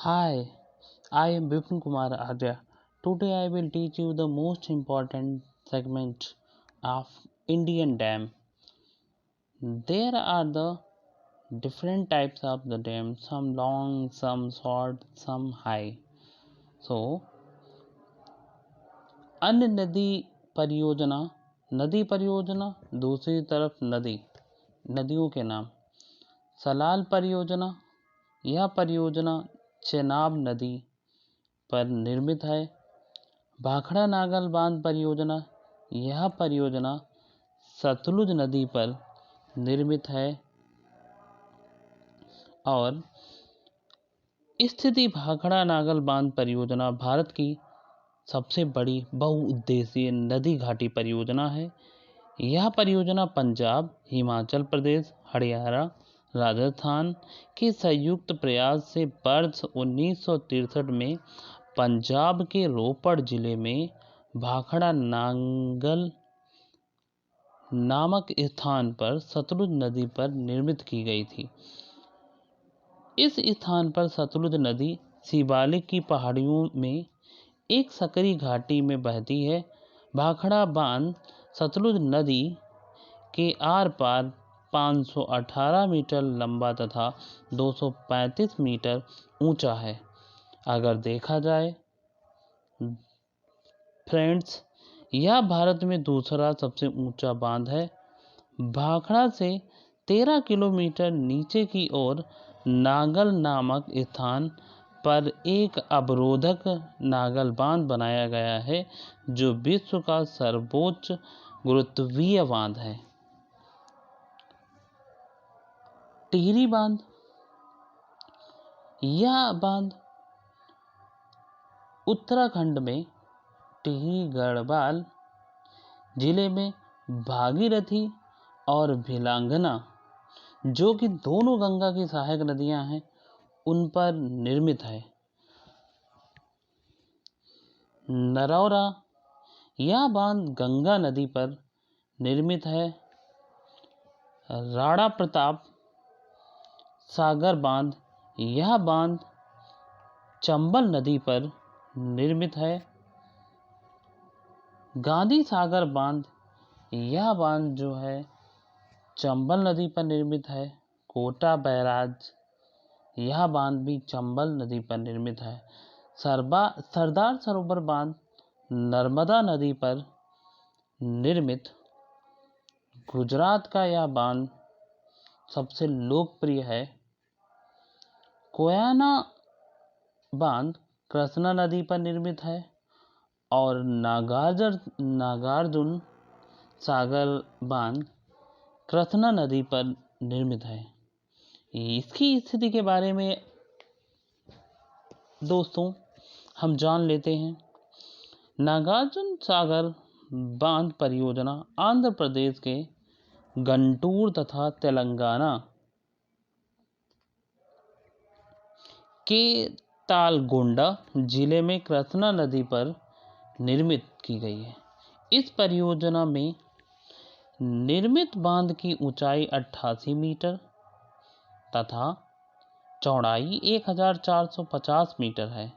Hi, I am Vipin Kumar Arya. Today I will teach you the most important segment of Indian dam. There are the different types of the dam, some long, some short, some high. So, अन्य नदी परियोजना, दूसरी तरफ नदियों के नाम। सलाल परियोजना, यह परियोजना चेनाब नदी पर निर्मित है। भाखड़ा नागल बांध परियोजना, यह परियोजना सतलुज नदी पर निर्मित है। और स्थिति भाखड़ा नागल बांध परियोजना भारत की सबसे बड़ी बहुउद्देशीय नदी घाटी परियोजना है। यह परियोजना पंजाब, हिमाचल प्रदेश, हरियाणा, राजस्थान के संयुक्त प्रयास से वर्ष 1963 में पंजाब के रोपड़ जिले में भाखड़ा नांगल नामक स्थान पर सतलुज नदी पर निर्मित की गई थी। इस स्थान पर सतलुज नदी शिवालिक की पहाड़ियों में एक सकरी घाटी में बहती है। भाखड़ा बांध सतलुज नदी के आर पार 518 मीटर लंबा तथा 235 मीटर ऊंचा है। अगर देखा जाए फ्रेंड्स, यह भारत में दूसरा सबसे ऊंचा बांध है। भाखड़ा से 13 किलोमीटर नीचे की ओर नागल नामक स्थान पर एक अवरोधक नागल बांध बनाया गया है, जो विश्व का सर्वोच्च गुरुत्वीय बांध है। टिहरी बांध, यह बांध उत्तराखंड में टिहरी गढ़वाल जिले में भागीरथी और भिलांगना, जो कि दोनों गंगा की सहायक नदियां हैं, उन पर निर्मित है। नरौरा, यह बांध गंगा नदी पर निर्मित है। राणा प्रताप सागर बांध, यह बांध चंबल नदी पर निर्मित है। गांधी सागर बांध, यह बांध जो है चंबल नदी पर निर्मित है। कोटा बैराज, यह बांध भी चंबल नदी पर निर्मित है। सरदार सरोवर बांध नर्मदा नदी पर निर्मित गुजरात का यह बांध सबसे लोकप्रिय है। कोयना बांध कृष्णा नदी पर निर्मित है। और नागार्जुन सागर बांध कृष्णा नदी पर निर्मित है। इसकी स्थिति के बारे में दोस्तों हम जान लेते हैं। नागार्जुन सागर बांध परियोजना आंध्र प्रदेश के गंटूर तथा तेलंगाना के तालगोंडा जिले में कृष्णा नदी पर निर्मित की गई है। इस परियोजना में निर्मित बांध की ऊंचाई 88 मीटर तथा चौड़ाई 1450 मीटर है।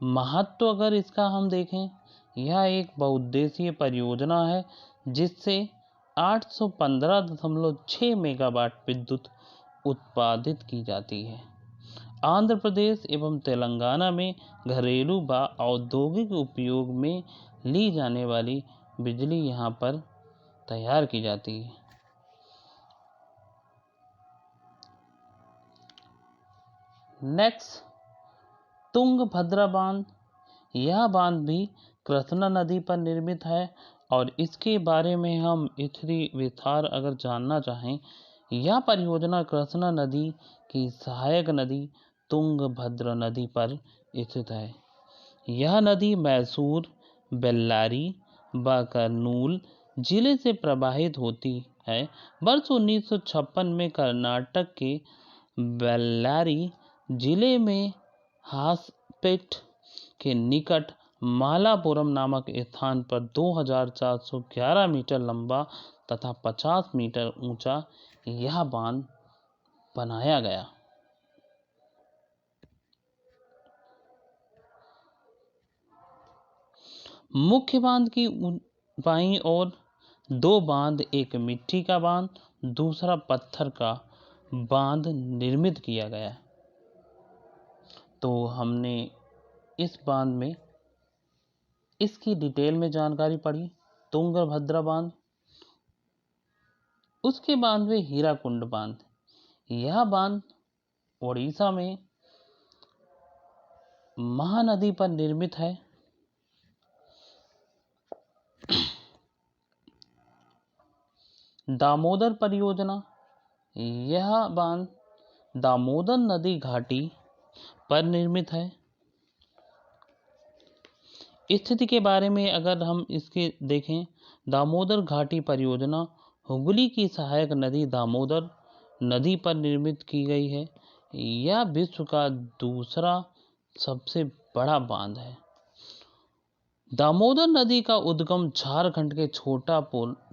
महत्व अगर इसका हम देखें, यह एक बहुउद्देशीय परियोजना है जिससे 815.6 मेगावाट विद्युत उत्पादित की जाती है। आंध्र प्रदेश एवं तेलंगाना में घरेलू व औद्योगिक उपयोग में ली जाने वाली बिजली यहाँ पर तैयार की जाती है। नेक्स्ट, तुंगभद्रा बांध, यह बांध भी कृष्णा नदी पर निर्मित है। और इसके बारे में हम इतनी विस्तार अगर जानना चाहें, यह परियोजना कृष्णा नदी की सहायक नदी तुंगभद्रा नदी पर स्थित है। यह नदी मैसूर, बेल्लारी व कर्नूल जिले से प्रवाहित होती है। वर्ष 1956 में कर्नाटक के बेल्लारी जिले में हासपेट के निकट मालापुरम नामक स्थान पर 2411 मीटर लंबा तथा 50 मीटर ऊंचा यह बांध बनाया गया। मुख्य बांध की बाईं ओर 2 बांध, एक मिट्टी का बांध, दूसरा पत्थर का बांध निर्मित किया गया। तो हमने इस बांध में इसकी डिटेल में जानकारी पढ़ी। तुंगभद्रा बांध, उसके बाद में हीराकुंड बांध। यह बांध ओडिशा में महानदी पर निर्मित है। दामोदर परियोजना, यह बांध दामोदर नदी घाटी पर निर्मित है। स्थिति के बारे में अगर हम इसके देखें, दामोदर घाटी परियोजना हुगली की सहायक नदी दामोदर नदी पर निर्मित की गई है। यह विश्व का दूसरा सबसे बड़ा बांध है। दामोदर नदी का उद्गम झारखंड के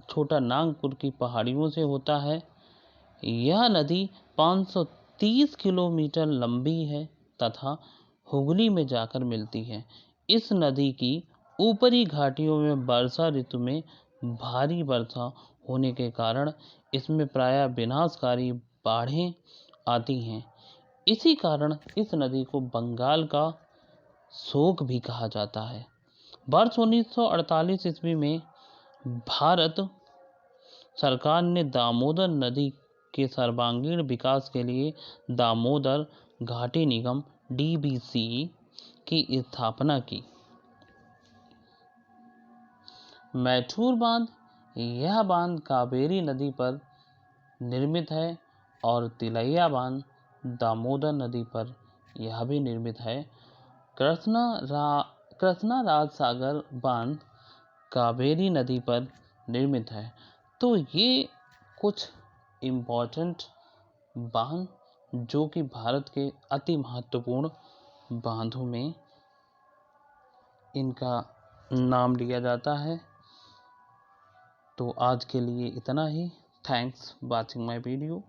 छोटा नागपुर की पहाड़ियों से होता है। यह नदी 530 किलोमीटर लंबी है तथा हुगली में जाकर मिलती है। इस नदी की ऊपरी घाटियों में वर्षा ऋतु में भारी वर्षा होने के कारण इसमें प्रायः विनाशकारी बाढ़ें आती हैं। इसी कारण इस नदी को बंगाल का शोक भी कहा जाता है। वर्ष 1948 ईस्वी में भारत सरकार ने दामोदर नदी के सर्वांगीण विकास के लिए दामोदर घाटी निगम (DBC) की स्थापना की। मैठूर बांध, यह बांध कावेरी नदी पर निर्मित है और तिलैया बांध दामोदर नदी पर यह भी निर्मित है। कृष्णा राज सागर बांध कावेरी नदी पर निर्मित है। तो ये कुछ इम्पोर्टेंट बांध जो कि भारत के अति महत्वपूर्ण बांधों में इनका नाम लिया जाता है। तो आज के लिए इतना ही। Thanks watching my video.